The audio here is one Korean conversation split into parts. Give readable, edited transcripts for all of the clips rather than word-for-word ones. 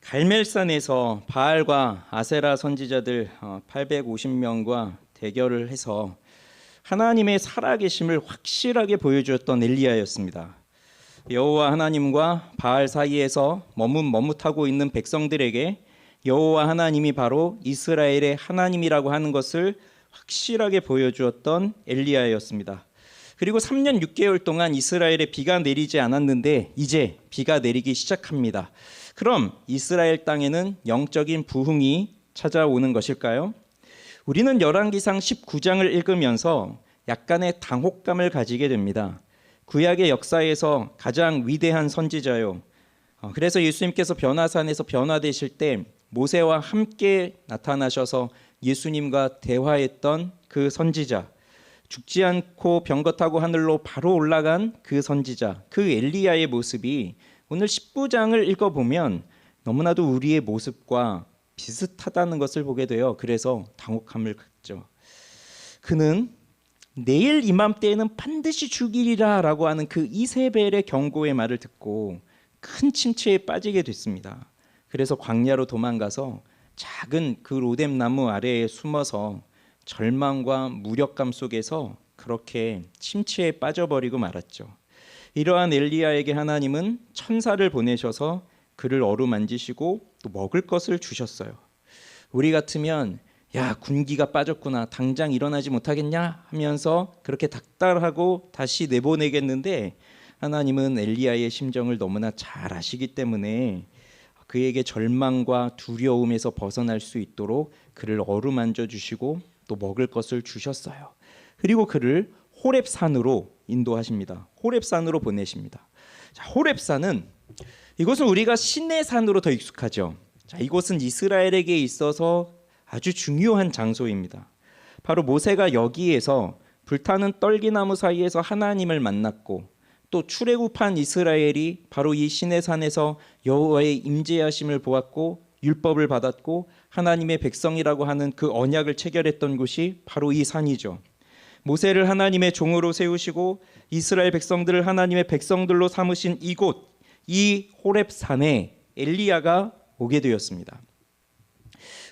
갈멜산에서 바알과 아세라 선지자들 850명과 대결을 해서 하나님의 살아계심을 확실하게 보여주었던 엘리야였습니다. 여호와 하나님과 바알 사이에서 머뭇머뭇하고 있는 백성들에게 여호와 하나님이 바로 이스라엘의 하나님이라고 하는 것을 확실하게 보여주었던 엘리야였습니다. 그리고 3년 6개월 동안 이스라엘에 비가 내리지 않았는데 이제 비가 내리기 시작합니다. 그럼 이스라엘 땅에는 영적인 부흥이 찾아오는 것일까요? 우리는 열왕기상 19장을 읽으면서 약간의 당혹감을 가지게 됩니다. 구약의 역사에서 가장 위대한 선지자요. 그래서 예수님께서 변화산에서 변화되실 때 모세와 함께 나타나셔서 예수님과 대화했던 그 선지자, 죽지 않고 병거 타고 하늘로 바로 올라간 그 선지자, 그 엘리야의 모습이 오늘 19장을 읽어보면 너무나도 우리의 모습과 비슷하다는 것을 보게 돼요. 그래서 당혹함을 갖죠. 그는 내일 이맘때에는 반드시 죽이리라 라고 하는 그 이세벨의 경고의 말을 듣고 큰 침체에 빠지게 됐습니다. 그래서 광야로 도망가서 작은 그 로뎀나무 아래에 숨어서 절망과 무력감 속에서 그렇게 침체에 빠져버리고 말았죠. 이러한 엘리야에게 하나님은 천사를 보내셔서 그를 어루만지시고 또 먹을 것을 주셨어요. 우리 같으면 야, 군기가 빠졌구나, 당장 일어나지 못하겠냐 하면서 그렇게 닥달하고 다시 내보내겠는데 하나님은 엘리야의 심정을 너무나 잘 아시기 때문에 그에게 절망과 두려움에서 벗어날 수 있도록 그를 어루만져 주시고 또 먹을 것을 주셨어요. 그리고 그를 호렙산으로 인도하십니다. 호렙산으로 보내십니다. 자, 호렙산은 이곳은 우리가 신의 산으로 더 익숙하죠. 자, 이곳은 이스라엘에게 있어서 아주 중요한 장소입니다. 바로 모세가 여기에서 불타는 떨기나무 사이에서 하나님을 만났고 또 출애굽한 이스라엘이 바로 이 신의 산에서 여호와의 임재하심을 보았고 율법을 받았고 하나님의 백성이라고 하는 그 언약을 체결했던 곳이 바로 이 산이죠. 모세를 하나님의 종으로 세우시고 이스라엘 백성들을 하나님의 백성들로 삼으신 이곳, 이 호렙산에 엘리야가 오게 되었습니다.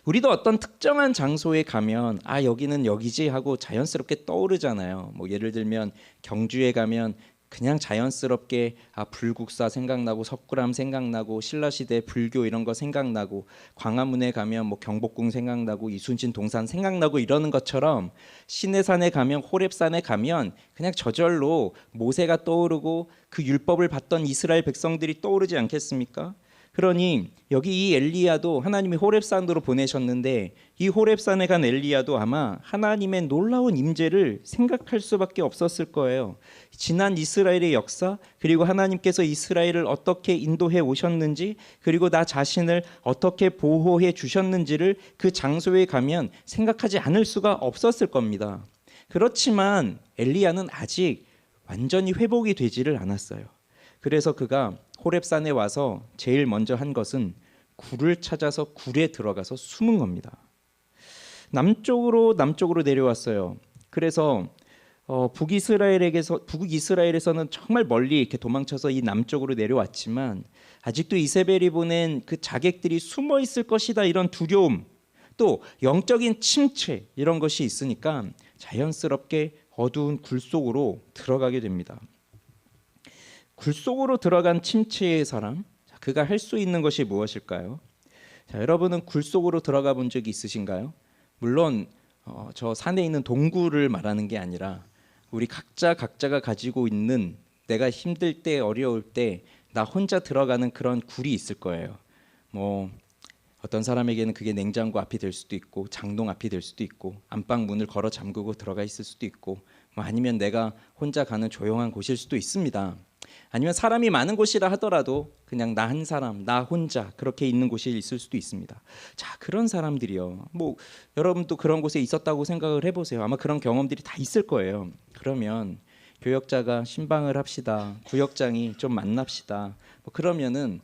우리도 어떤 특정한 장소에 가면 아, 여기는 여기지 하고 자연스럽게 떠오르잖아요. 뭐 예를 들면 경주에 가면 그냥 자연스럽게 불국사 생각나고 석굴암 생각나고 신라시대 불교 이런 거 생각나고 광화문에 가면 뭐 경복궁 생각나고 이순신 동산 생각나고 이러는 것처럼 시내산에 가면 호렙산에 가면 그냥 저절로 모세가 떠오르고 그 율법을 받던 이스라엘 백성들이 떠오르지 않겠습니까? 그러니 여기 이 엘리야도 하나님이 호렙산으로 보내셨는데 이 호렙산에 간 엘리야도 아마 하나님의 놀라운 임재를 생각할 수밖에 없었을 거예요. 지난 이스라엘의 역사, 그리고 하나님께서 이스라엘을 어떻게 인도해 오셨는지, 그리고 나 자신을 어떻게 보호해 주셨는지를 그 장소에 가면 생각하지 않을 수가 없었을 겁니다. 그렇지만 엘리야는 아직 완전히 회복이 되지를 않았어요. 그래서 그가 호렙산에 와서 제일 먼저 한 것은 굴을 찾아서 굴에 들어가서 숨은 겁니다. 남쪽으로 내려왔어요. 그래서 북이스라엘에서는 정말 멀리 이렇게 도망쳐서 이 남쪽으로 내려왔지만 아직도 이세벨이 보낸 그 자객들이 숨어 있을 것이다, 이런 두려움, 또 영적인 침체, 이런 것이 있으니까 자연스럽게 어두운 굴 속으로 들어가게 됩니다. 굴 속으로 들어간 침체의 사람, 그가 할 수 있는 것이 무엇일까요? 자, 여러분은 굴 속으로 들어가 본 적이 있으신가요? 물론 저 산에 있는 동굴을 말하는 게 아니라 우리 각자가 가지고 있는, 내가 힘들 때 어려울 때 나 혼자 들어가는 그런 굴이 있을 거예요. 뭐 어떤 사람에게는 그게 냉장고 앞이 될 수도 있고 장롱 앞이 될 수도 있고 안방 문을 걸어 잠그고 들어가 있을 수도 있고, 뭐 아니면 내가 혼자 가는 조용한 곳일 수도 있습니다. 아니면 사람이 많은 곳이라 하더라도 그냥 나 한 사람, 나 혼자 그렇게 있는 곳이 있을 수도 있습니다. 자, 그런 사람들이요, 뭐 여러분도 그런 곳에 있었다고 생각을 해보세요. 아마 그런 경험들이 다 있을 거예요. 그러면 교역자가 신방을 합시다, 구역장이 좀 만납시다, 뭐 그러면은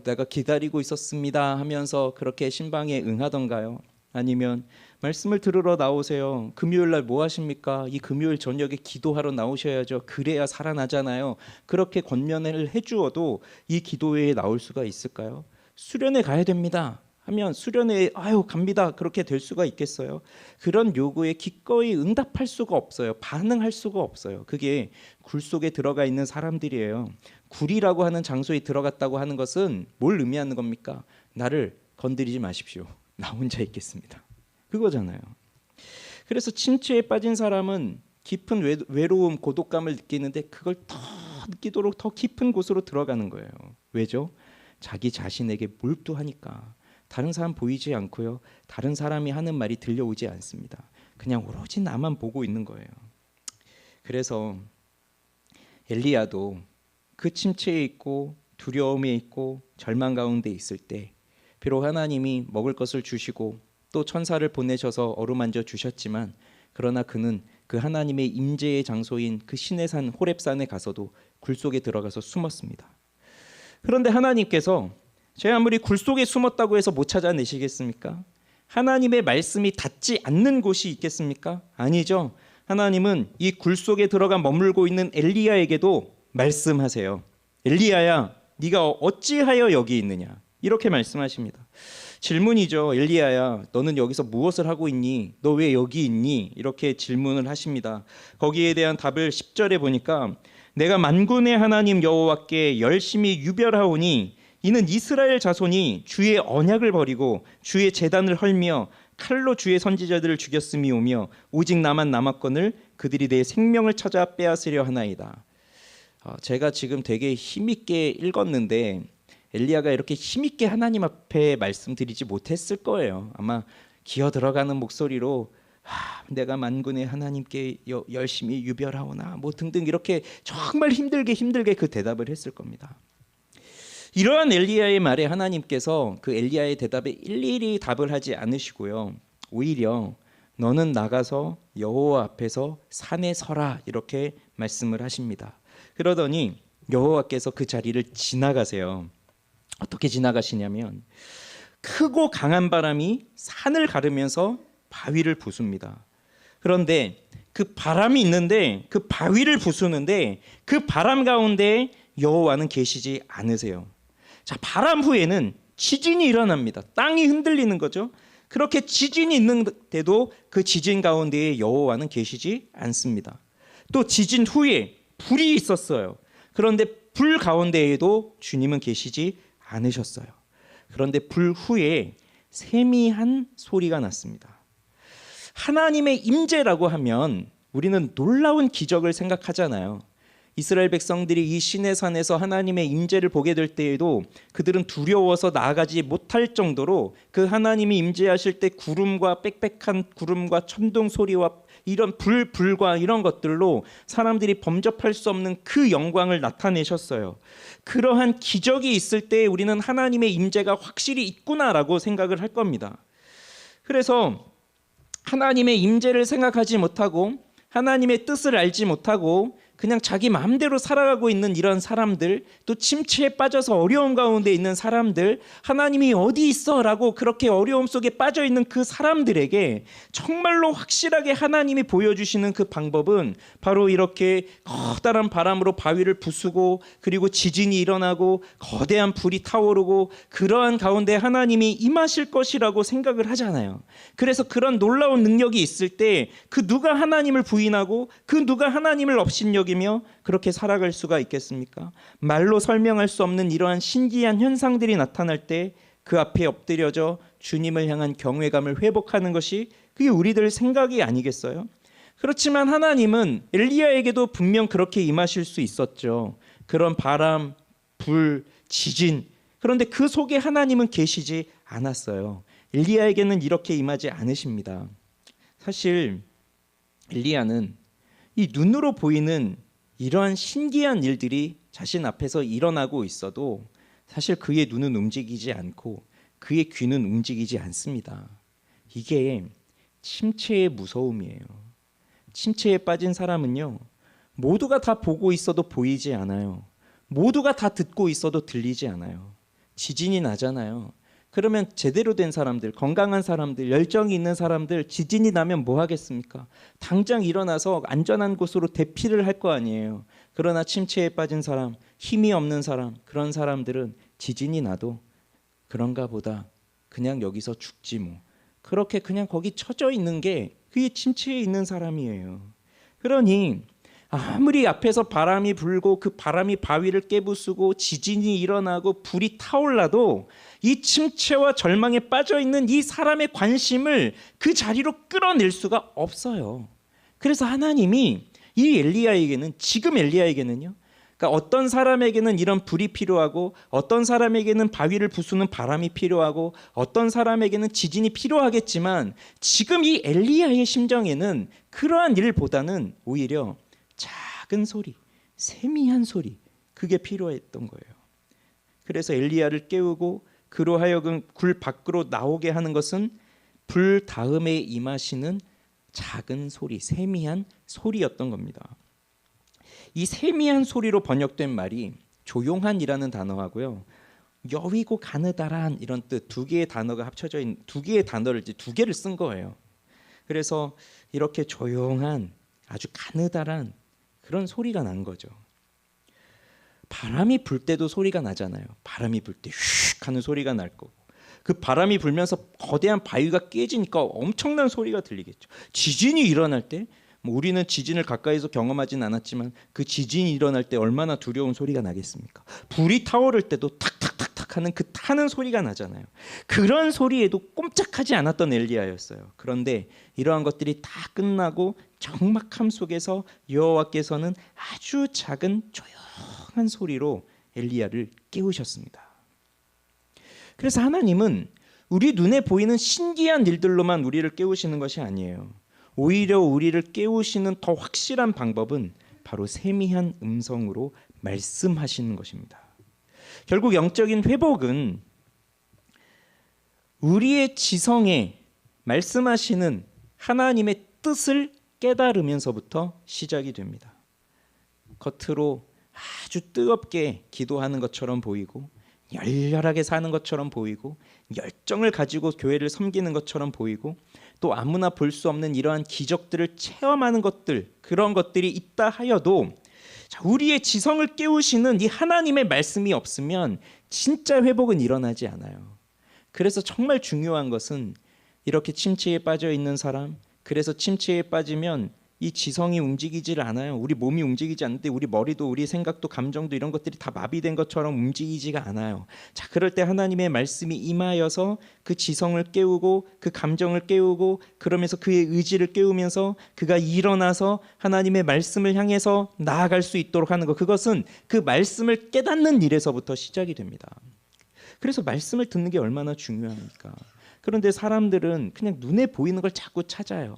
내가 기다리고 있었습니다 하면서 그렇게 신방에 응하던가요? 아니면 말씀을 들으러 나오세요. 금요일 날 뭐 하십니까? 이 금요일 저녁에 기도하러 나오셔야죠. 그래야 살아나잖아요. 그렇게 권면을 해주어도 이 기도회에 나올 수가 있을까요? 수련회 가야 됩니다 하면 수련회 아유 갑니다 그렇게 될 수가 있겠어요? 그런 요구에 기꺼이 응답할 수가 없어요. 반응할 수가 없어요. 그게 굴 속에 들어가 있는 사람들이에요. 굴이라고 하는 장소에 들어갔다고 하는 것은 뭘 의미하는 겁니까? 나를 건드리지 마십시오. 나 혼자 있겠습니다. 그거잖아요. 그래서 침체에 빠진 사람은 깊은 외로움, 고독감을 느끼는데 그걸 더 느끼도록 더 깊은 곳으로 들어가는 거예요. 왜죠? 자기 자신에게 몰두하니까. 다른 사람 보이지 않고요. 다른 사람이 하는 말이 들려오지 않습니다. 그냥 오로지 나만 보고 있는 거예요. 그래서 엘리야도 그 침체에 있고 두려움에 있고 절망 가운데 있을 때 비록 하나님이 먹을 것을 주시고 또 천사를 보내셔서 어루만져 주셨지만 그러나 그는 그 하나님의 임재의 장소인 그 시내산 호렙산에 가서도 굴 속에 들어가서 숨었습니다. 그런데 하나님께서 제가 아무리 굴 속에 숨었다고 해서 못 찾아내시겠습니까? 하나님의 말씀이 닿지 않는 곳이 있겠습니까? 아니죠. 하나님은 이 굴 속에 들어가 머물고 있는 엘리야에게도 말씀하세요. 엘리야야, 네가 어찌하여 여기 있느냐? 이렇게 말씀하십니다. 질문이죠. 엘리야야, 너는 여기서 무엇을 하고 있니? 너 왜 여기 있니? 이렇게 질문을 하십니다. 거기에 대한 답을 10절에 보니까 내가 만군의 하나님 여호와께 열심히 유별하오니 이는 이스라엘 자손이 주의 언약을 버리고 주의 제단을 헐며 칼로 주의 선지자들을 죽였음이오며 오직 나만 남았거늘 그들이 내 생명을 찾아 빼앗으려 하나이다. 제가 지금 되게 힘있게 읽었는데 엘리야가 이렇게 힘있게 하나님 앞에 말씀드리지 못했을 거예요. 아마 기어 들어가는 목소리로 내가 만군의 하나님께 열심히 유별하오나 뭐 등등 이렇게 정말 힘들게 그 대답을 했을 겁니다. 이러한 엘리야의 말에 하나님께서 그 엘리야의 대답에 일일이 답을 하지 않으시고요. 오히려 너는 나가서 여호와 앞에서 산에 서라 이렇게 말씀을 하십니다. 그러더니 여호와께서 그 자리를 지나가세요. 어떻게 지나가시냐면 크고 강한 바람이 산을 가르면서 바위를 부숩니다. 그런데 그 바람이 있는데 그 바위를 부수는데 그 바람 가운데 여호와는 계시지 않으세요. 자, 바람 후에는 지진이 일어납니다. 땅이 흔들리는 거죠. 그렇게 지진이 있는데도 그 지진 가운데에 여호와는 계시지 않습니다. 또 지진 후에 불이 있었어요. 그런데 불 가운데에도 주님은 계시지 않으셨어요. 그런데 불 후에 세미한 소리가 났습니다. 하나님의 임재라고 하면 우리는 놀라운 기적을 생각하잖아요. 이스라엘 백성들이 이 시내산에서 하나님의 임재를 보게 될 때에도 그들은 두려워서 나아가지 못할 정도로 그 하나님이 임재하실 때 구름과 빽빽한 구름과 천둥 소리와 이런 불과 이런 것들로 사람들이 범접할 수 없는 그 영광을 나타내셨어요. 그러한 기적이 있을 때 우리는 하나님의 임재가 확실히 있구나라고 생각을 할 겁니다. 그래서 하나님의 임재를 생각하지 못하고 하나님의 뜻을 알지 못하고 그냥 자기 마음대로 살아가고 있는 이런 사람들, 또 침체에 빠져서 어려움 가운데 있는 사람들, 하나님이 어디 있어라고 그렇게 어려움 속에 빠져 있는 그 사람들에게 정말로 확실하게 하나님이 보여주시는 그 방법은 바로 이렇게 커다란 바람으로 바위를 부수고 그리고 지진이 일어나고 거대한 불이 타오르고 그러한 가운데 하나님이 임하실 것이라고 생각을 하잖아요. 그래서 그런 놀라운 능력이 있을 때 그 누가 하나님을 부인하고 그 누가 하나님을 업신여기며 그렇게 살아갈 수가 있겠습니까? 말로 설명할 수 없는 이러한 신기한 현상들이 나타날 때 그 앞에 엎드려져 주님을 향한 경외감을 회복하는 것이 그게 우리들 생각이 아니겠어요? 그렇지만 하나님은 엘리야에게도 분명 그렇게 임하실 수 있었죠. 그런 바람, 불, 지진, 그런데 그 속에 하나님은 계시지 않았어요. 엘리야에게는 이렇게 임하지 않으십니다. 사실 엘리야는 이 눈으로 보이는 이러한 신기한 일들이 자신 앞에서 일어나고 있어도 사실 그의 눈은 움직이지 않고 그의 귀는 움직이지 않습니다. 이게 침체의 무서움이에요. 침체에 빠진 사람은요, 모두가 다 보고 있어도 보이지 않아요. 모두가 다 듣고 있어도 들리지 않아요. 지진이 나잖아요. 그러면 제대로 된 사람들, 건강한 사람들, 열정이 있는 사람들 지진이 나면 뭐 하겠습니까? 당장 일어나서 안전한 곳으로 대피를 할 거 아니에요. 그러나 침체에 빠진 사람, 힘이 없는 사람, 그런 사람들은 지진이 나도 그런가 보다. 그냥 여기서 죽지 뭐. 그렇게 그냥 거기 처져 있는 게 그게 침체에 있는 사람이에요. 그러니 아무리 앞에서 바람이 불고 그 바람이 바위를 깨부수고 지진이 일어나고 불이 타올라도 이 침체와 절망에 빠져 있는 이 사람의 관심을 그 자리로 끌어낼 수가 없어요. 그래서 하나님이 이 엘리야에게는, 지금 엘리야에게는요, 그러니까 어떤 사람에게는 이런 불이 필요하고 어떤 사람에게는 바위를 부수는 바람이 필요하고 어떤 사람에게는 지진이 필요하겠지만 지금 이 엘리야의 심정에는 그러한 일보다는 오히려 작은 소리, 세미한 소리, 그게 필요했던 거예요. 그래서 엘리야를 깨우고 그로 하여금 굴 밖으로 나오게 하는 것은 불 다음에 임하시는 작은 소리, 세미한 소리였던 겁니다. 이 세미한 소리로 번역된 말이 조용한이라는 단어하고요, 여위고 가느다란 이런 뜻 두 개의 단어가 합쳐져 있는, 두 개의 단어를 이제 두 개를 쓴 거예요. 그래서 이렇게 조용한 아주 가느다란 그런 소리가 난 거죠. 바람이 불 때도 소리가 나잖아요. 바람이 불 때 휙 하는 소리가 날 거고, 그 바람이 불면서 거대한 바위가 깨지니까 엄청난 소리가 들리겠죠. 지진이 일어날 때, 뭐 우리는 지진을 가까이서 경험하진 않았지만 그 지진이 일어날 때 얼마나 두려운 소리가 나겠습니까? 불이 타오를 때도 탁탁탁탁 하는 그 타는 소리가 나잖아요. 그런 소리에도 꼼짝하지 않았던 엘리야였어요. 그런데 이러한 것들이 다 끝나고 적막함 속에서 여호와께서는 아주 작은 조용한 소리로 엘리야를 깨우셨습니다. 그래서 하나님은 우리 눈에 보이는 신기한 일들로만 우리를 깨우시는 것이 아니에요. 오히려 우리를 깨우시는 더 확실한 방법은 바로 세미한 음성으로 말씀하시는 것입니다. 결국 영적인 회복은 우리의 지성에 말씀하시는 하나님의 뜻을 깨달으면서부터 시작이 됩니다. 겉으로 아주 뜨겁게 기도하는 것처럼 보이고 열렬하게 사는 것처럼 보이고 열정을 가지고 교회를 섬기는 것처럼 보이고 또 아무나 볼 수 없는 이러한 기적들을 체험하는 것들, 그런 것들이 있다 하여도 우리의 지성을 깨우시는 이 하나님의 말씀이 없으면 진짜 회복은 일어나지 않아요. 그래서 정말 중요한 것은 이렇게 침체에 빠져 있는 사람, 그래서 침체에 빠지면 이 지성이 움직이질 않아요. 우리 몸이 움직이지 않는데 우리 머리도 우리 생각도 감정도 이런 것들이 다 마비된 것처럼 움직이지가 않아요. 자, 그럴 때 하나님의 말씀이 임하여서 그 지성을 깨우고 그 감정을 깨우고 그러면서 그의 의지를 깨우면서 그가 일어나서 하나님의 말씀을 향해서 나아갈 수 있도록 하는 것, 그것은 그 말씀을 깨닫는 일에서부터 시작이 됩니다. 그래서 말씀을 듣는 게 얼마나 중요합니까? 그런데 사람들은 그냥 눈에 보이는 걸 자꾸 찾아요.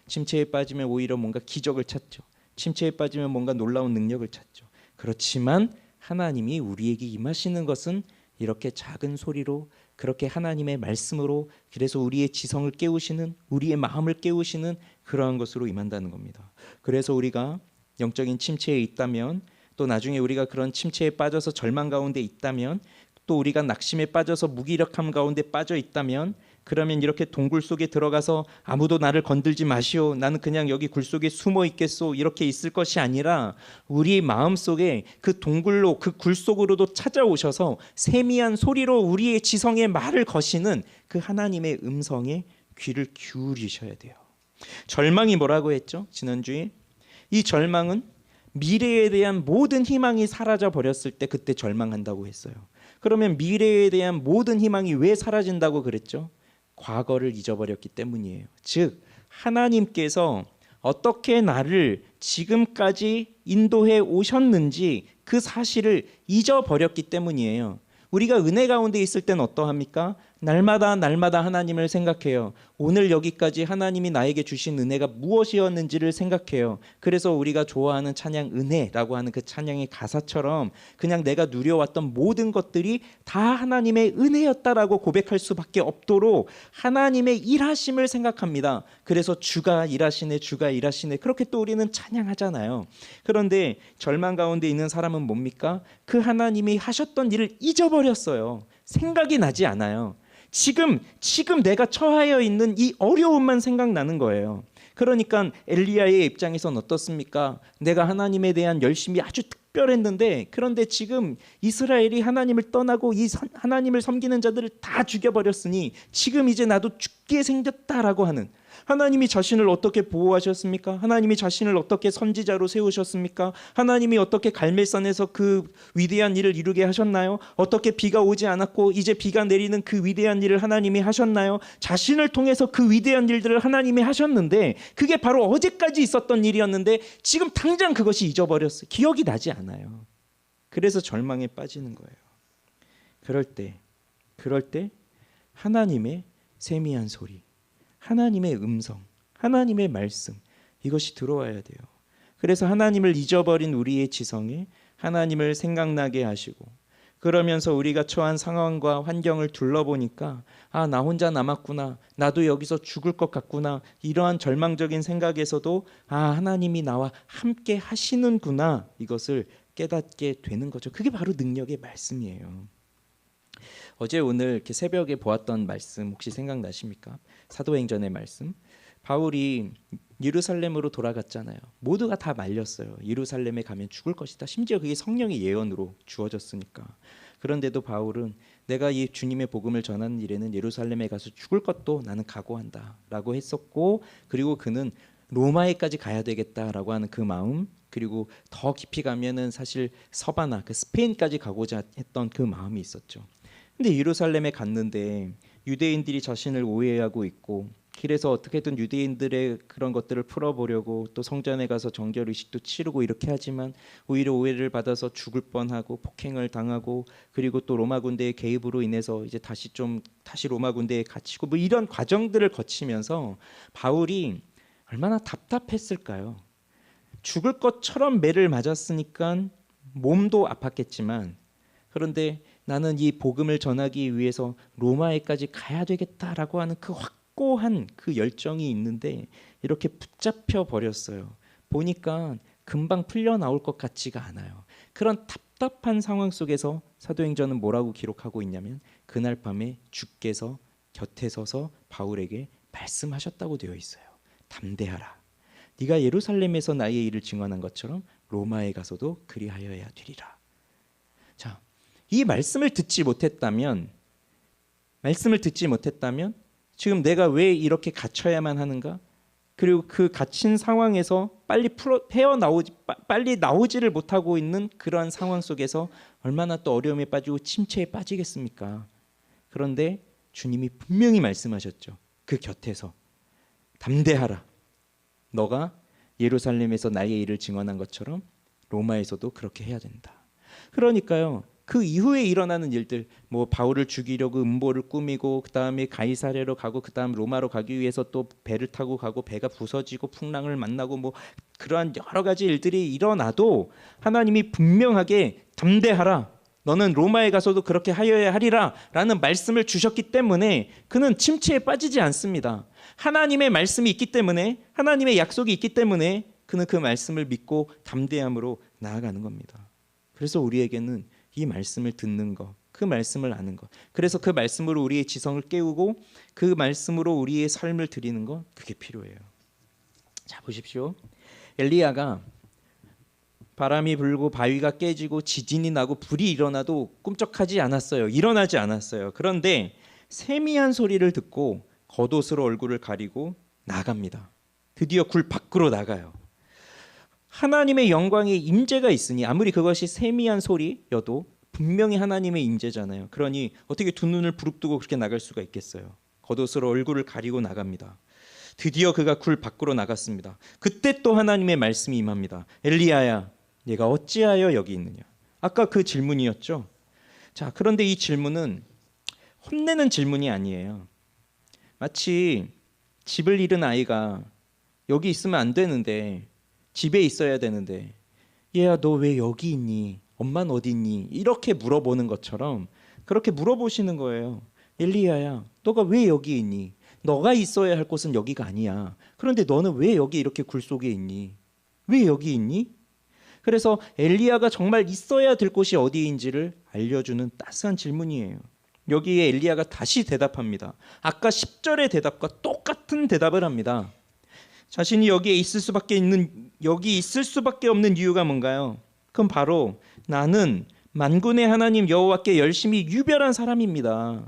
침체에 빠지면 오히려 뭔가 기적을 찾죠. 침체에 빠지면 뭔가 놀라운 능력을 찾죠. 그렇지만 하나님이 우리에게 임하시는 것은 이렇게 작은 소리로, 그렇게 하나님의 말씀으로, 그래서 우리의 지성을 깨우시는, 우리의 마음을 깨우시는 그러한 것으로 임한다는 겁니다. 그래서 우리가 영적인 침체에 있다면, 또 나중에 우리가 그런 침체에 빠져서 절망 가운데 있다면, 또 우리가 낙심에 빠져서 무기력함 가운데 빠져 있다면, 그러면 이렇게 동굴 속에 들어가서 아무도 나를 건들지 마시오, 나는 그냥 여기 굴 속에 숨어 있겠소, 이렇게 있을 것이 아니라 우리 마음속에 그 동굴로, 그 굴 속으로도 찾아오셔서 세미한 소리로 우리의 지성의 말을 거시는 그 하나님의 음성에 귀를 기울이셔야 돼요. 절망이 뭐라고 했죠? 지난주에 이 절망은 미래에 대한 모든 희망이 사라져 버렸을 때 그때 절망한다고 했어요. 그러면 미래에 대한 모든 희망이 왜 사라진다고 그랬죠? 과거를 잊어버렸기 때문이에요. 즉 하나님께서 어떻게 나를 지금까지 인도해 오셨는지 그 사실을 잊어버렸기 때문이에요. 우리가 은혜 가운데 있을 때는 어떠합니까? 날마다 하나님을 생각해요. 오늘 여기까지 하나님이 나에게 주신 은혜가 무엇이었는지를 생각해요. 그래서 우리가 좋아하는 찬양 은혜라고 하는 그 찬양의 가사처럼 그냥 내가 누려왔던 모든 것들이 다 하나님의 은혜였다라고 고백할 수밖에 없도록 하나님의 일하심을 생각합니다. 그래서 주가 일하시네, 주가 일하시네, 그렇게 또 우리는 찬양하잖아요. 그런데 절망 가운데 있는 사람은 뭡니까? 그 하나님이 하셨던 일을 잊어버렸어요. 생각이 나지 않아요. 지금 내가 처하여 있는 이 어려움만 생각나는 거예요. 그러니까 엘리야의 입장에선 어떻습니까? 내가 하나님에 대한 열심이 아주 특별했는데, 그런데 지금 이스라엘이 하나님을 떠나고 하나님을 섬기는 자들을 다 죽여버렸으니 지금 이제 나도 죽게 생겼다라고 하는, 하나님이 자신을 어떻게 보호하셨습니까? 하나님이 자신을 어떻게 선지자로 세우셨습니까? 하나님이 어떻게 갈멜산에서 그 위대한 일을 이루게 하셨나요? 어떻게 비가 오지 않았고 이제 비가 내리는 그 위대한 일을 하나님이 하셨나요? 자신을 통해서 그 위대한 일들을 하나님이 하셨는데, 그게 바로 어제까지 있었던 일이었는데 지금 당장 그것이 잊어버렸어요. 기억이 나지 않아요. 그래서 절망에 빠지는 거예요. 그럴 때 하나님의 세미한 소리, 하나님의 음성, 하나님의 말씀, 이것이 들어와야 돼요. 그래서 하나님을 잊어버린 우리의 지성에 하나님을 생각나게 하시고, 그러면서 우리가 처한 상황과 환경을 둘러보니까 나 혼자 남았구나, 나도 여기서 죽을 것 같구나, 이러한 절망적인 생각에서도 하나님이 나와 함께 하시는구나, 이것을 깨닫게 되는 거죠. 그게 바로 능력의 말씀이에요. 어제 오늘 이렇게 새벽에 보았던 말씀 혹시 생각나십니까? 사도행전의 말씀. 바울이 예루살렘으로 돌아갔잖아요. 모두가 다 말렸어요. 예루살렘에 가면 죽을 것이다. 심지어 그게 성령의 예언으로 주어졌으니까. 그런데도 바울은 내가 이 주님의 복음을 전하는 일에는 예루살렘에 가서 죽을 것도 나는 각오한다 라고 했었고, 그리고 그는 로마에까지 가야 되겠다라고 하는 그 마음, 그리고 더 깊이 가면은 사실 서바나, 그 스페인까지 가고자 했던 그 마음이 있었죠. 근데 예루살렘에 갔는데 유대인들이 자신을 오해하고 있고, 길에서 어떻게든 유대인들의 그런 것들을 풀어보려고 또 성전에 가서 정결 의식도 치르고 이렇게 하지만 오히려 오해를 받아서 죽을 뻔하고 폭행을 당하고, 그리고 또 로마 군대의 개입으로 인해서 이제 다시 로마 군대에 갇히고, 뭐 이런 과정들을 거치면서 바울이 얼마나 답답했을까요? 죽을 것처럼 매를 맞았으니까 몸도 아팠겠지만, 그런데 나는 이 복음을 전하기 위해서 로마에까지 가야 되겠다라고 하는 그 확고한 그 열정이 있는데 이렇게 붙잡혀 버렸어요. 보니까 금방 풀려 나올 것 같지가 않아요. 그런 답답한 상황 속에서 사도행전은 뭐라고 기록하고 있냐면, 그날 밤에 주께서 곁에 서서 바울에게 말씀하셨다고 되어 있어요. 담대하라. 네가 예루살렘에서 나의 일을 증언한 것처럼 로마에 가서도 그리하여야 되리라. 자, 이 말씀을 듣지 못했다면 지금 내가 왜 이렇게 갇혀야만 하는가? 그리고 그 갇힌 상황에서 빨리 나오지를 못하고 있는 그러한 상황 속에서 얼마나 또 어려움에 빠지고 침체에 빠지겠습니까? 그런데 주님이 분명히 말씀하셨죠. 그 곁에서 담대하라. 너가 예루살렘에서 나의 일을 증언한 것처럼 로마에서도 그렇게 해야 된다. 그러니까요, 그 이후에 일어나는 일들, 뭐 바울을 죽이려고 음모를 꾸미고, 그 다음에 가이사랴로 가고, 그 다음 로마로 가기 위해서 또 배를 타고 가고, 배가 부서지고 풍랑을 만나고, 뭐 그러한 여러 가지 일들이 일어나도 하나님이 분명하게 담대하라, 너는 로마에 가서도 그렇게 하여야 하리라 라는 말씀을 주셨기 때문에 그는 침체에 빠지지 않습니다. 하나님의 말씀이 있기 때문에, 하나님의 약속이 있기 때문에 그는 그 말씀을 믿고 담대함으로 나아가는 겁니다. 그래서 우리에게는 이 말씀을 듣는 것, 그 말씀을 아는 것, 그래서 그 말씀으로 우리의 지성을 깨우고 그 말씀으로 우리의 삶을 드리는 것, 그게 필요해요. 자, 보십시오. 엘리야가 바람이 불고 바위가 깨지고 지진이 나고 불이 일어나도 꿈쩍하지 않았어요. 일어나지 않았어요. 그런데 세미한 소리를 듣고 겉옷으로 얼굴을 가리고 나갑니다. 드디어 굴 밖으로 나가요. 하나님의 영광의 임재가 있으니, 아무리 그것이 세미한 소리여도 분명히 하나님의 임재잖아요. 그러니 어떻게 두 눈을 부릅뜨고 그렇게 나갈 수가 있겠어요. 겉옷으로 얼굴을 가리고 나갑니다. 드디어 그가 굴 밖으로 나갔습니다. 그때 또 하나님의 말씀이 임합니다. 엘리야야, 네가 어찌하여 여기 있느냐. 아까 그 질문이었죠. 자, 그런데 이 질문은 혼내는 질문이 아니에요. 마치 집을 잃은 아이가 여기 있으면 안 되는데, 집에 있어야 되는데, 얘야 너 왜 여기 있니? 엄마는 어디 있니? 이렇게 물어보는 것처럼 그렇게 물어보시는 거예요. 엘리야야, 너가 왜 여기 있니? 너가 있어야 할 곳은 여기가 아니야. 그런데 너는 왜 여기 이렇게 굴 속에 있니? 왜 여기 있니? 그래서 엘리야가 정말 있어야 될 곳이 어디인지를 알려주는 따스한 질문이에요. 여기에 엘리야가 다시 대답합니다. 아까 10절의 대답과 똑같은 대답을 합니다. 자신이 여기 있을 수밖에 없는 이유가 뭔가요? 그건 바로 나는 만군의 하나님 여호와께 열심히 유별한 사람입니다.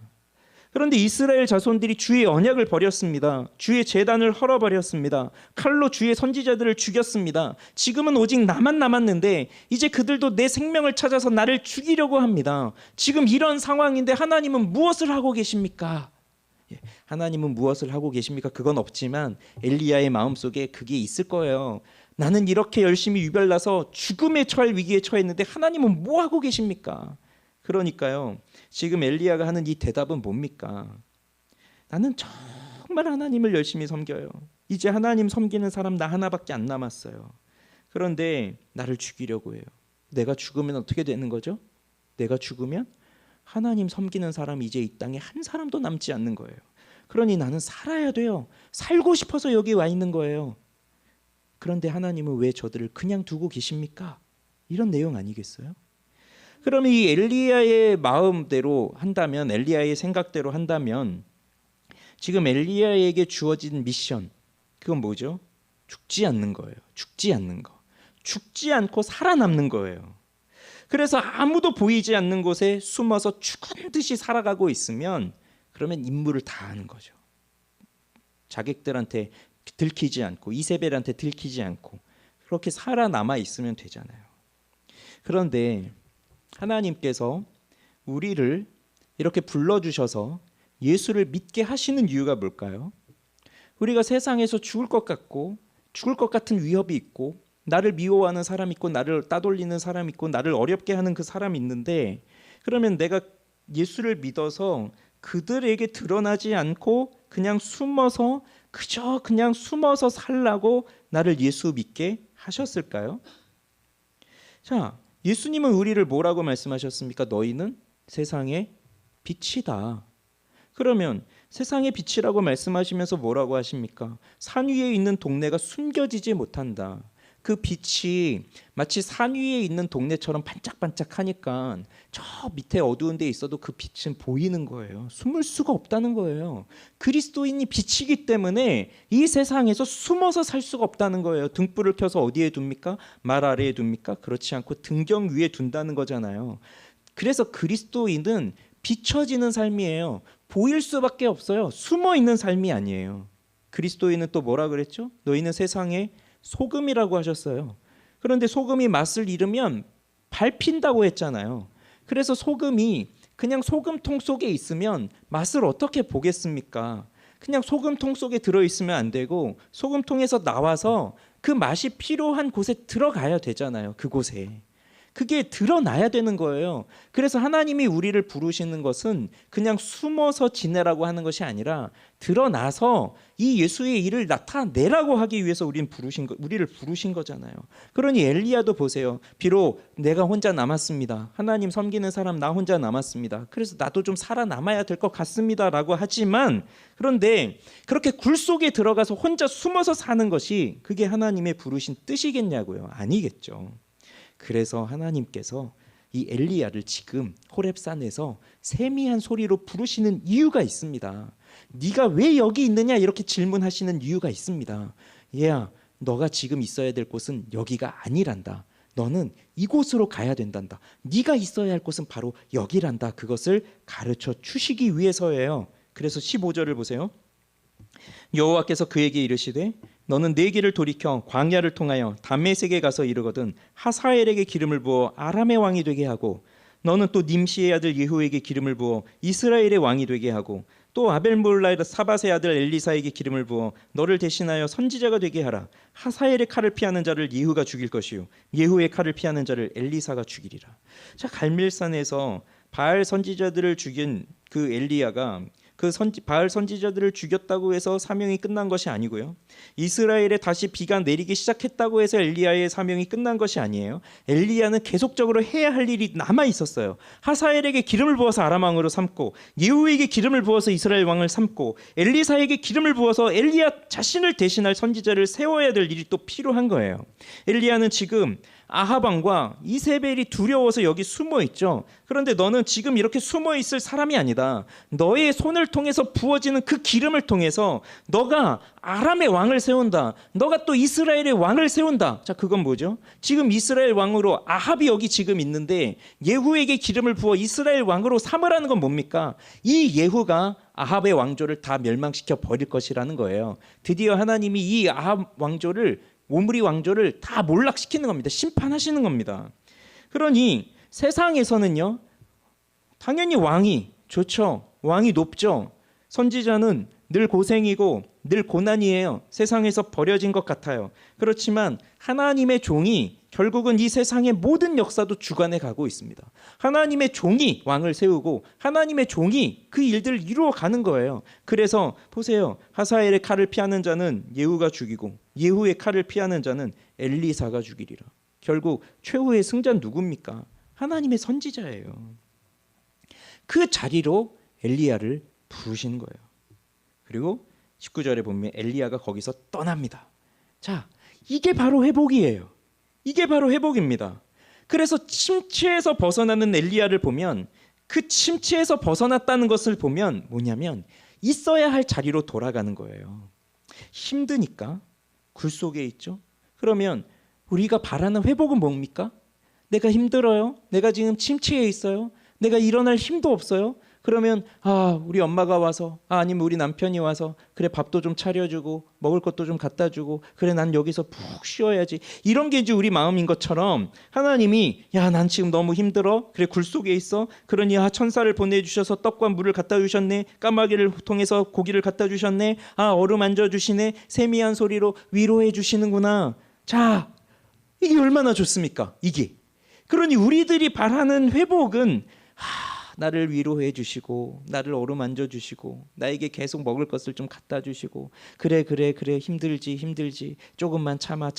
그런데 이스라엘 자손들이 주의 언약을 버렸습니다. 주의 제단을 헐어버렸습니다. 칼로 주의 선지자들을 죽였습니다. 지금은 오직 나만 남았는데 이제 그들도 내 생명을 찾아서 나를 죽이려고 합니다. 지금 이런 상황인데 하나님은 무엇을 하고 계십니까? 하나님은 무엇을 하고 계십니까? 그건 없지만 엘리야의 마음속에 그게 있을 거예요. 나는 이렇게 열심히 유별나서 죽음에 처할 위기에 처했는데 하나님은 뭐 하고 계십니까? 그러니까요, 지금 엘리야가 하는 이 대답은 뭡니까? 나는 정말 하나님을 열심히 섬겨요. 이제 하나님 섬기는 사람 나 하나밖에 안 남았어요. 그런데 나를 죽이려고 해요. 내가 죽으면 어떻게 되는 거죠? 내가 죽으면 하나님 섬기는 사람이 이제 이 땅에 한 사람도 남지 않는 거예요. 그러니 나는 살아야 돼요. 살고 싶어서 여기 와 있는 거예요. 그런데 하나님은 왜 저들을 그냥 두고 계십니까? 이런 내용 아니겠어요? 그러면 이 엘리야의 마음대로 한다면, 엘리야의 생각대로 한다면 지금 엘리야에게 주어진 미션, 그건 뭐죠? 죽지 않는 거예요. 죽지 않는 거. 죽지 않고 살아남는 거예요. 그래서 아무도 보이지 않는 곳에 숨어서 죽은 듯이 살아가고 있으면 그러면 임무를 다 하는 거죠. 자객들한테 들키지 않고 이세벨한테 들키지 않고 그렇게 살아남아 있으면 되잖아요. 그런데 하나님께서 우리를 이렇게 불러주셔서 예수를 믿게 하시는 이유가 뭘까요? 우리가 세상에서 죽을 것 같고 죽을 것 같은 위협이 있고 나를 미워하는 사람 있고 나를 따돌리는 사람 있고 나를 어렵게 하는 그 사람이 있는데, 그러면 내가 예수를 믿어서 그들에게 드러나지 않고 그냥 숨어서 그저 그냥 숨어서 살라고 나를 예수 믿게 하셨을까요? 자, 예수님은 우리를 뭐라고 말씀하셨습니까? 너희는 세상의 빛이다. 그러면 세상의 빛이라고 말씀하시면서 뭐라고 하십니까? 산 위에 있는 동네가 숨겨지지 못한다. 그 빛이 마치 산 위에 있는 동네처럼 반짝반짝하니까 저 밑에 어두운 데 있어도 그 빛은 보이는 거예요. 숨을 수가 없다는 거예요. 그리스도인이 빛이기 때문에 이 세상에서 숨어서 살 수가 없다는 거예요. 등불을 켜서 어디에 둡니까? 말 아래에 둡니까? 그렇지 않고 등경 위에 둔다는 거잖아요. 그래서 그리스도인은 비춰지는 삶이에요. 보일 수밖에 없어요. 숨어 있는 삶이 아니에요. 그리스도인은 또 뭐라 그랬죠? 너희는 세상의 소금이라고 하셨어요. 그런데 소금이 맛을 잃으면 밟힌다고 했잖아요. 그래서 소금이 그냥 소금통 속에 있으면 맛을 어떻게 보겠습니까? 그냥 소금통 속에 들어있으면 안 되고 소금통에서 나와서 그 맛이 필요한 곳에 들어가야 되잖아요. 그곳에. 그게 드러나야 되는 거예요. 그래서 하나님이 우리를 부르시는 것은 그냥 숨어서 지내라고 하는 것이 아니라 드러나서 이 예수의 일을 나타내라고 하기 위해서 우리를 부르신 거잖아요. 그러니 엘리야도 보세요. 비록 내가 혼자 남았습니다. 하나님 섬기는 사람 나 혼자 남았습니다. 그래서 나도 좀 살아남아야 될 것 같습니다 라고 하지만, 그런데 그렇게 굴 속에 들어가서 혼자 숨어서 사는 것이 그게 하나님의 부르신 뜻이겠냐고요? 아니겠죠. 그래서 하나님께서 이 엘리야를 지금 호렙산에서 세미한 소리로 부르시는 이유가 있습니다. 네가 왜 여기 있느냐 이렇게 질문하시는 이유가 있습니다. 얘야, 너가 지금 있어야 될 곳은 여기가 아니란다. 너는 이곳으로 가야 된단다. 네가 있어야 할 곳은 바로 여기란다. 그것을 가르쳐 주시기 위해서예요. 그래서 15절을 보세요. 여호와께서 그에게 이르시되 너는 내 길을 돌이켜 광야를 통하여 담메색에 가서 이르거든 하사엘에게 기름을 부어 아람의 왕이 되게 하고, 너는 또 님시의 아들 예후에게 기름을 부어 이스라엘의 왕이 되게 하고, 또 아벨몰라의 사밧의 아들 엘리사에게 기름을 부어 너를 대신하여 선지자가 되게 하라. 하사엘의 칼을 피하는 자를 예후가 죽일 것이요 예후의 칼을 피하는 자를 엘리사가 죽이리라. 자, 갈멜산에서 바알 선지자들을 죽인 그 엘리야가 바알 선지자들을 죽였다고 해서 사명이 끝난 것이 아니고요. 이스라엘에 다시 비가 내리기 시작했다고 해서 엘리야의 사명이 끝난 것이 아니에요. 엘리야는 계속적으로 해야 할 일이 남아 있었어요. 하사엘에게 기름을 부어서 아람 왕으로 삼고, 예후에게 기름을 부어서 이스라엘 왕을 삼고, 엘리사에게 기름을 부어서 엘리야 자신을 대신할 선지자를 세워야 될 일이 또 필요한 거예요. 엘리야는 지금 아합 왕과 이세벨이 두려워서 여기 숨어 있죠. 그런데 너는 지금 이렇게 숨어 있을 사람이 아니다. 너의 손을 통해서 부어지는 그 기름을 통해서 너가 아람의 왕을 세운다. 너가 또 이스라엘의 왕을 세운다. 자, 그건 뭐죠? 지금 이스라엘 왕으로 아합이 여기 지금 있는데 예후에게 기름을 부어 이스라엘 왕으로 삼으라는 건 뭡니까? 이 예후가 아합의 왕조를 다 멸망시켜 버릴 것이라는 거예요. 드디어 하나님이 이 아합 왕조를, 오므리 왕조를 다 몰락시키는 겁니다. 심판하시는 겁니다. 그러니 세상에서는요, 당연히 왕이 좋죠. 왕이 높죠. 선지자는 늘 고생이고 늘 고난이에요. 세상에서 버려진 것 같아요. 그렇지만 하나님의 종이 결국은 이 세상의 모든 역사도 주관해 가고 있습니다. 하나님의 종이 왕을 세우고 하나님의 종이 그 일들을 이루어 가는 거예요. 그래서 보세요. 하사엘의 칼을 피하는 자는 예후가 죽이고 예후의 칼을 피하는 자는 엘리사가 죽이리라. 결국 최후의 승자는 누굽니까? 하나님의 선지자예요. 그 자리로 엘리야를 부르시는 거예요. 그리고 19절에 보면 엘리야가 거기서 떠납니다. 자, 이게 바로 회복이에요. 이게 바로 회복입니다. 그래서 침체에서 벗어나는 엘리야를 보면, 그 침체에서 벗어났다는 것을 보면 뭐냐면 있어야 할 자리로 돌아가는 거예요. 힘드니까 굴 속에 있죠. 그러면 우리가 바라는 회복은 뭡니까? 내가 힘들어요. 내가 지금 침체에 있어요. 내가 일어날 힘도 없어요. 그러면 우리 엄마가 와서, 아니면 우리 남편이 와서, 그래 밥도 좀 차려주고 먹을 것도 좀 갖다 주고, 그래 난 여기서 푹 쉬어야지. 이런 게 이제 우리 마음인 것처럼 하나님이, 야 난 지금 너무 힘들어. 그래 굴 속에 있어. 그러니 천사를 보내주셔서 떡과 물을 갖다 주셨네. 까마귀를 통해서 고기를 갖다 주셨네. 얼음 얹어 주시네. 세미한 소리로 위로해 주시는구나. 자, 이게 얼마나 좋습니까? 이게. 그러니 우리들이 바라는 회복은 나를 위로해 주시고 나를 어루만져 주시고 나에게 계속 먹을 것을 좀 갖다 주시고, 그래 힘들지 조금만 참아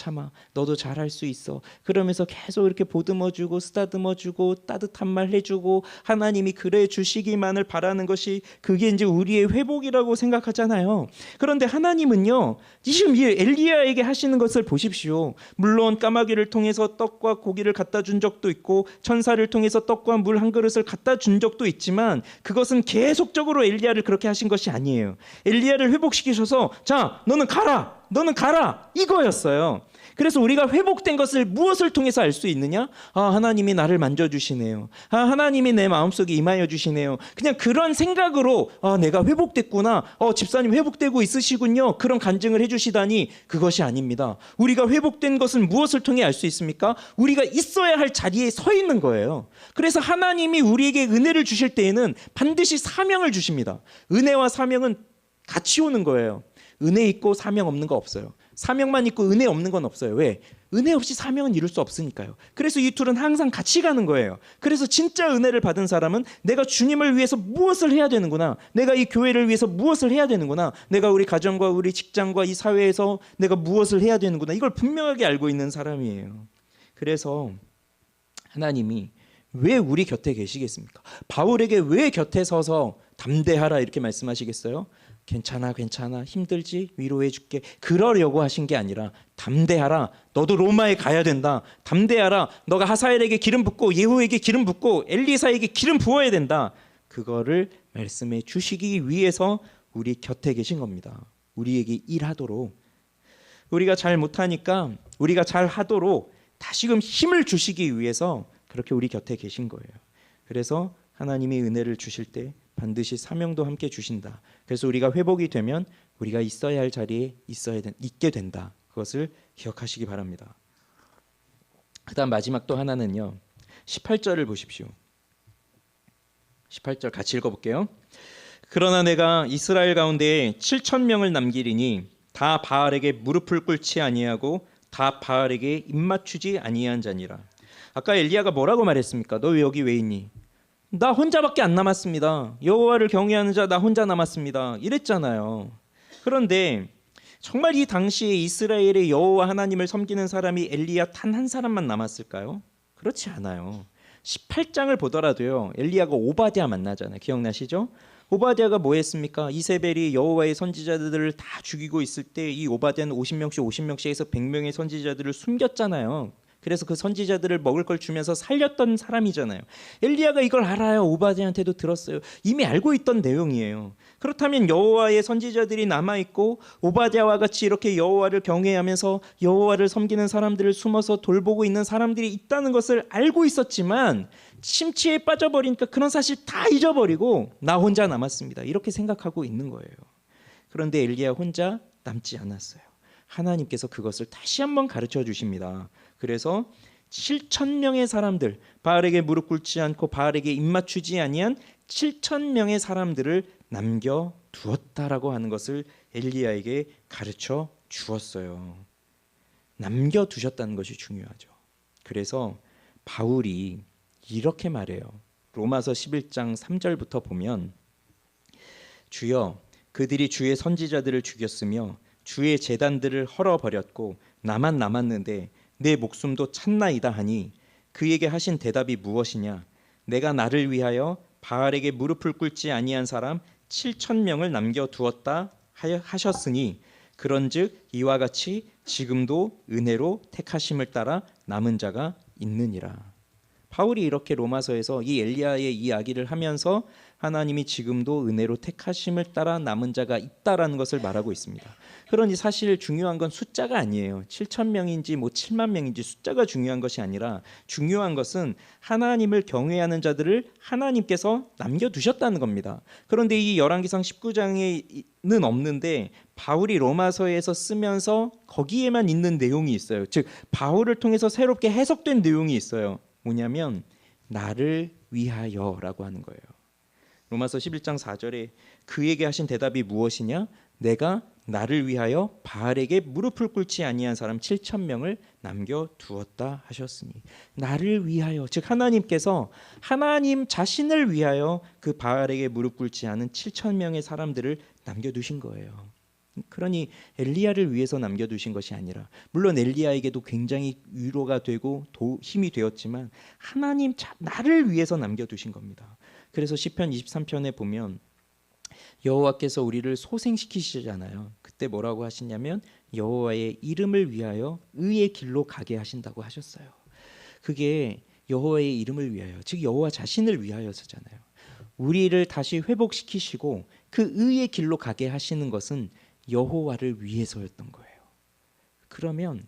너도 잘할 수 있어. 그러면서 계속 이렇게 보듬어 주고 쓰다듬어 주고 따뜻한 말 해주고, 하나님이 그래 주시기만을 바라는 것이, 그게 이제 우리의 회복이라고 생각하잖아요. 그런데 하나님은요, 지금 이 엘리야에게 하시는 것을 보십시오. 물론 까마귀를 통해서 떡과 고기를 갖다 준 적도 있고 천사를 통해서 떡과 물 한 그릇을 갖다 준 적도 있지만, 그것은 계속적으로 엘리야를 그렇게 하신 것이 아니에요. 엘리야를 회복시키셔서 자 너는 가라 이거였어요. 그래서 우리가 회복된 것을 무엇을 통해서 알 수 있느냐? 하나님이 나를 만져주시네요. 하나님이 내 마음속에 임하여 주시네요. 그냥 그런 생각으로 내가 회복됐구나, 집사님 회복되고 있으시군요, 그런 간증을 해주시다니, 그것이 아닙니다. 우리가 회복된 것은 무엇을 통해 알 수 있습니까? 우리가 있어야 할 자리에 서 있는 거예요. 그래서 하나님이 우리에게 은혜를 주실 때에는 반드시 사명을 주십니다. 은혜와 사명은 같이 오는 거예요. 은혜 있고 사명 없는 거 없어요. 사명만 있고 은혜 없는 건 없어요. 왜? 은혜 없이 사명은 이룰 수 없으니까요. 그래서 이 둘은 항상 같이 가는 거예요. 그래서 진짜 은혜를 받은 사람은 내가 주님을 위해서 무엇을 해야 되는구나, 내가 이 교회를 위해서 무엇을 해야 되는구나, 내가 우리 가정과 우리 직장과 이 사회에서 내가 무엇을 해야 되는구나, 이걸 분명하게 알고 있는 사람이에요. 그래서 하나님이 왜 우리 곁에 계시겠습니까? 바울에게 왜 곁에 서서 담대하라 이렇게 말씀하시겠어요? 괜찮아 힘들지 위로해 줄게, 그러려고 하신 게 아니라, 담대하라, 너도 로마에 가야 된다. 담대하라, 너가 하사엘에게 기름 붓고 예후에게 기름 붓고 엘리사에게 기름 부어야 된다. 그거를 말씀해 주시기 위해서 우리 곁에 계신 겁니다. 우리에게 일하도록, 우리가 잘 못하니까 우리가 잘 하도록 다시금 힘을 주시기 위해서 그렇게 우리 곁에 계신 거예요. 그래서 하나님이 은혜를 주실 때 반드시 사명도 함께 주신다. 그래서 우리가 회복이 되면 우리가 있어야 할 자리에 있게 된다. 그것을 기억하시기 바랍니다. 그다음 마지막 또 하나는요, 18절을 보십시오. 18절 같이 읽어볼게요. 그러나 내가 이스라엘 가운데 7,000명을 남기리니 다 바알에게 무릎을 꿇지 아니하고 다 바알에게 입맞추지 아니한 자니라. 아까 엘리야가 뭐라고 말했습니까? 너 여기 왜 있니? 나 혼자밖에 안 남았습니다. 여호와를 경외하는 자 나 혼자 남았습니다. 이랬잖아요. 그런데 정말 이 당시에 이스라엘의 여호와 하나님을 섬기는 사람이 엘리야 단 한 사람만 남았을까요? 그렇지 않아요. 18장을 보더라도요, 엘리야가 오바댜 만나잖아요. 기억나시죠? 오바댜가 뭐 했습니까? 이세벨이 여호와의 선지자들을 다 죽이고 있을 때 이 오바댜는 50명씩 해서 100명의 선지자들을 숨겼잖아요. 그래서 그 선지자들을 먹을 걸 주면서 살렸던 사람이잖아요. 엘리야가 이걸 알아요. 오바댜한테도 들었어요. 이미 알고 있던 내용이에요. 그렇다면 여호와의 선지자들이 남아있고 오바댜와 같이 이렇게 여호와를 경외하면서 여호와를 섬기는 사람들을 숨어서 돌보고 있는 사람들이 있다는 것을 알고 있었지만 심취에 빠져버리니까 그런 사실 다 잊어버리고 나 혼자 남았습니다. 이렇게 생각하고 있는 거예요. 그런데 엘리야 혼자 남지 않았어요. 하나님께서 그것을 다시 한번 가르쳐 주십니다. 그래서 7,000명의 사람들, 바알에게 무릎 꿇지 않고 바알에게 입맞추지 아니한 7,000명의 사람들을 남겨두었다라고 하는 것을 엘리야에게 가르쳐 주었어요. 남겨두셨다는 것이 중요하죠. 그래서 바울이 이렇게 말해요. 로마서 11장 3절부터 보면 주여 그들이 주의 선지자들을 죽였으며 주의 제단들을 헐어버렸고 나만 남았는데 내 목숨도 찼나이다 하니 그에게 하신 대답이 무엇이냐? 내가 나를 위하여 바알에게 무릎을 꿇지 아니한 사람 7,000명을 남겨두었다 하셨으니 그런즉 이와 같이 지금도 은혜로 택하심을 따라 남은 자가 있느니라. 바울이 이렇게 로마서에서 이 엘리야의 이야기를 하면서 하나님이 지금도 은혜로 택하심을 따라 남은 자가 있다라는 것을 말하고 있습니다. 그러니 사실 중요한 건 숫자가 아니에요. 7,000명인지 뭐 7만 명인지 숫자가 중요한 것이 아니라 중요한 것은 하나님을 경외하는 자들을 하나님께서 남겨두셨다는 겁니다. 그런데 이 열왕기상 19장에는 없는데 바울이 로마서에서 쓰면서 거기에만 있는 내용이 있어요. 즉 바울을 통해서 새롭게 해석된 내용이 있어요. 뭐냐면 나를 위하여라고 하는 거예요. 로마서 11장 4절에 그에게 하신 대답이 무엇이냐? 내가 나를 위하여 바알에게 무릎을 꿇지 아니한 사람 7,000명을 남겨두었다 하셨으니 나를 위하여, 즉 하나님께서 하나님 자신을 위하여 그 바알에게 무릎 꿇지 않은 7,000명의 사람들을 남겨두신 거예요. 그러니 엘리야를 위해서 남겨두신 것이 아니라, 물론 엘리야에게도 굉장히 위로가 되고 힘이 되었지만 하나님 나를 위해서 남겨두신 겁니다. 그래서 시편 23편에 보면 여호와께서 우리를 소생시키시잖아요. 그때 뭐라고 하시냐면 여호와의 이름을 위하여 의의 길로 가게 하신다고 하셨어요. 그게 여호와의 이름을 위하여, 즉 여호와 자신을 위하여서잖아요. 우리를 다시 회복시키시고 그 의의 길로 가게 하시는 것은 여호와를 위해서였던 거예요. 그러면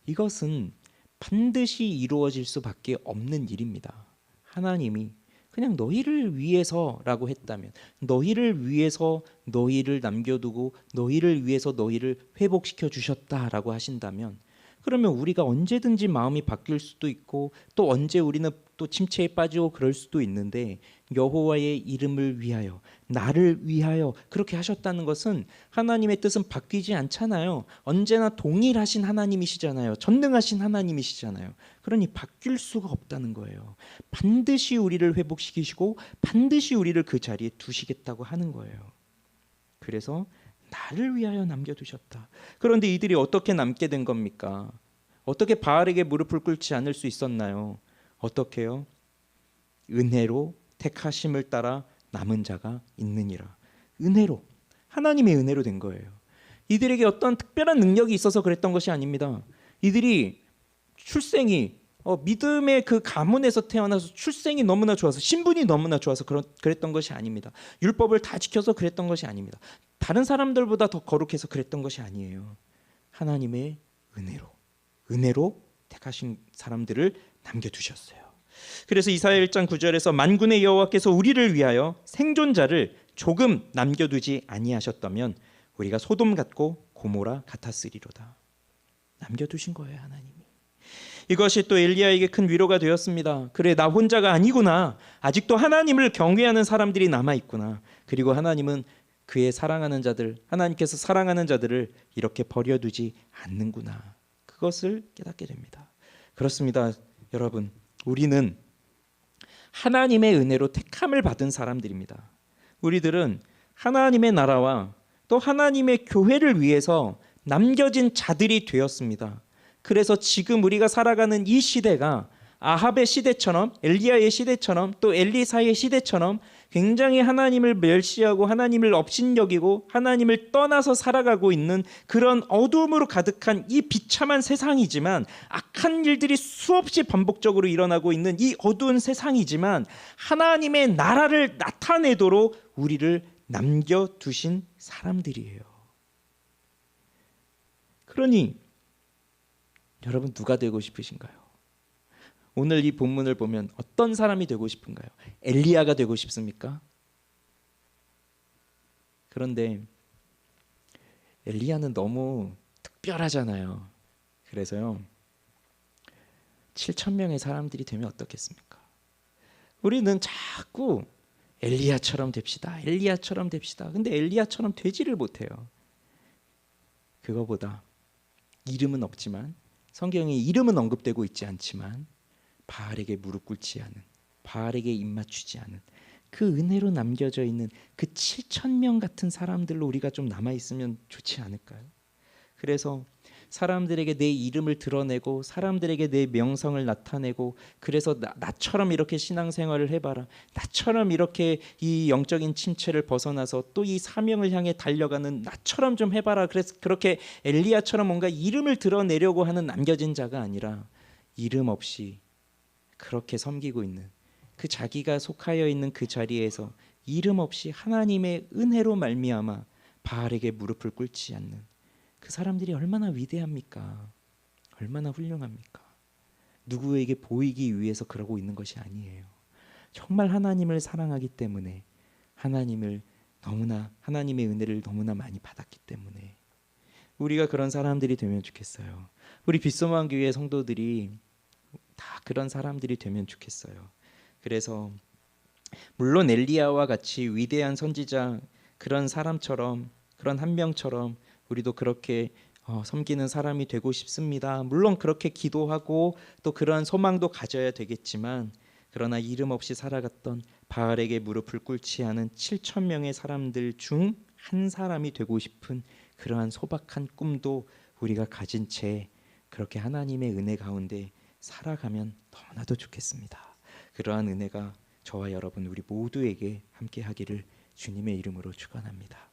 이것은 반드시 이루어질 수밖에 없는 일입니다. 하나님이 그냥 너희를 위해서라고 했다면, 너희를 위해서 너희를 남겨두고 너희를 위해서 너희를 회복시켜 주셨다라고 하신다면, 그러면 우리가 언제든지 마음이 바뀔 수도 있고 또 언제 우리는 또 침체에 빠지고 그럴 수도 있는데, 여호와의 이름을 위하여, 나를 위하여 그렇게 하셨다는 것은 하나님의 뜻은 바뀌지 않잖아요. 언제나 동일하신 하나님이시잖아요. 전능하신 하나님이시잖아요. 그러니 바뀔 수가 없다는 거예요. 반드시 우리를 회복시키시고 반드시 우리를 그 자리에 두시겠다고 하는 거예요. 그래서 나를 위하여 남겨두셨다. 그런데 이들이 어떻게 남게 된 겁니까? 어떻게 바알에게 무릎을 꿇지 않을 수 있었나요? 어떻게요? 은혜로 택하심을 따라 남은 자가 있느니라. 은혜로, 하나님의 은혜로 된 거예요. 이들에게 어떤 특별한 능력이 있어서 그랬던 것이 아닙니다. 이들이 출생이 믿음의 그 가문에서 태어나서 출생이 너무나 좋아서, 신분이 너무나 좋아서 그랬던 것이 아닙니다. 율법을 다 지켜서 그랬던 것이 아닙니다. 다른 사람들보다 더 거룩해서 그랬던 것이 아니에요. 하나님의 은혜로 택하신 사람들을 남겨두셨어요. 그래서 이사야 1장 9절에서 만군의 여호와께서 우리를 위하여 생존자를 조금 남겨두지 아니하셨다면 우리가 소돔 같고 고모라 같았으리로다. 남겨두신 거예요, 하나님이. 이것이 또 엘리야에게 큰 위로가 되었습니다. 그래, 나 혼자가 아니구나. 아직도 하나님을 경외하는 사람들이 남아있구나. 그리고 하나님은 그의 사랑하는 자들, 하나님께서 사랑하는 자들을 이렇게 버려두지 않는구나. 그것을 깨닫게 됩니다. 그렇습니다, 여러분. 우리는 하나님의 은혜로 택함을 받은 사람들입니다. 우리들은 하나님의 나라와 또 하나님의 교회를 위해서 남겨진 자들이 되었습니다. 그래서 지금 우리가 살아가는 이 시대가 아합의 시대처럼, 엘리야의 시대처럼, 또 엘리사의 시대처럼 굉장히 하나님을 멸시하고 하나님을 업신여기고 하나님을 떠나서 살아가고 있는 그런 어두움으로 가득한 이 비참한 세상이지만, 악한 일들이 수없이 반복적으로 일어나고 있는 이 어두운 세상이지만 하나님의 나라를 나타내도록 우리를 남겨두신 사람들이에요. 그러니 여러분, 누가 되고 싶으신가요? 오늘 이 본문을 보면 어떤 사람이 되고 싶은가요? 엘리야가 되고 싶습니까? 그런데 엘리야는 너무 특별하잖아요. 그래서요, 7천 명의 사람들이 되면 어떻겠습니까? 우리는 자꾸 엘리야처럼 됩시다, 엘리야처럼 됩시다. 근데 엘리야처럼 되지를 못해요. 그거보다 이름은 없지만, 성경에 이름은 언급되고 있지 않지만 바알에게 무릎 꿇지 않은, 바알에게 입 맞추지 않은 그 은혜로 남겨져 있는 그 7천 명 같은 사람들로 우리가 좀 남아 있으면 좋지 않을까요? 그래서 사람들에게 내 이름을 드러내고 사람들에게 내 명성을 나타내고, 그래서 나처럼 이렇게 신앙생활을 해봐라, 나처럼 이렇게 이 영적인 침체를 벗어나서 또 이 사명을 향해 달려가는 나처럼 좀 해봐라. 그래서 그렇게 엘리야처럼 뭔가 이름을 드러내려고 하는 남겨진 자가 아니라, 이름 없이 그렇게 섬기고 있는, 그 자기가 속하여 있는 그 자리에서 이름 없이 하나님의 은혜로 말미암아 바알에게 무릎을 꿇지 않는 그 사람들이 얼마나 위대합니까? 얼마나 훌륭합니까? 누구에게 보이기 위해서 그러고 있는 것이 아니에요. 정말 하나님을 사랑하기 때문에, 하나님의 은혜를 너무나 많이 받았기 때문에 우리가 그런 사람들이 되면 좋겠어요. 우리 빗소망 교회 성도들이 다 그런 사람들이 되면 좋겠어요. 그래서 물론 엘리야와 같이 위대한 선지자, 그런 사람처럼, 그런 한 명처럼 우리도 그렇게 섬기는 사람이 되고 싶습니다. 물론 그렇게 기도하고 또 그러한 소망도 가져야 되겠지만, 그러나 이름 없이 살아갔던 바알에게 무릎을 꿇지 않은 7천 명의 사람들 중 한 사람이 되고 싶은 그러한 소박한 꿈도 우리가 가진 채 그렇게 하나님의 은혜 가운데 살아가면 너무나도 좋겠습니다. 그러한 은혜가 저와 여러분 우리 모두에게 함께 하기를 주님의 이름으로 축원합니다.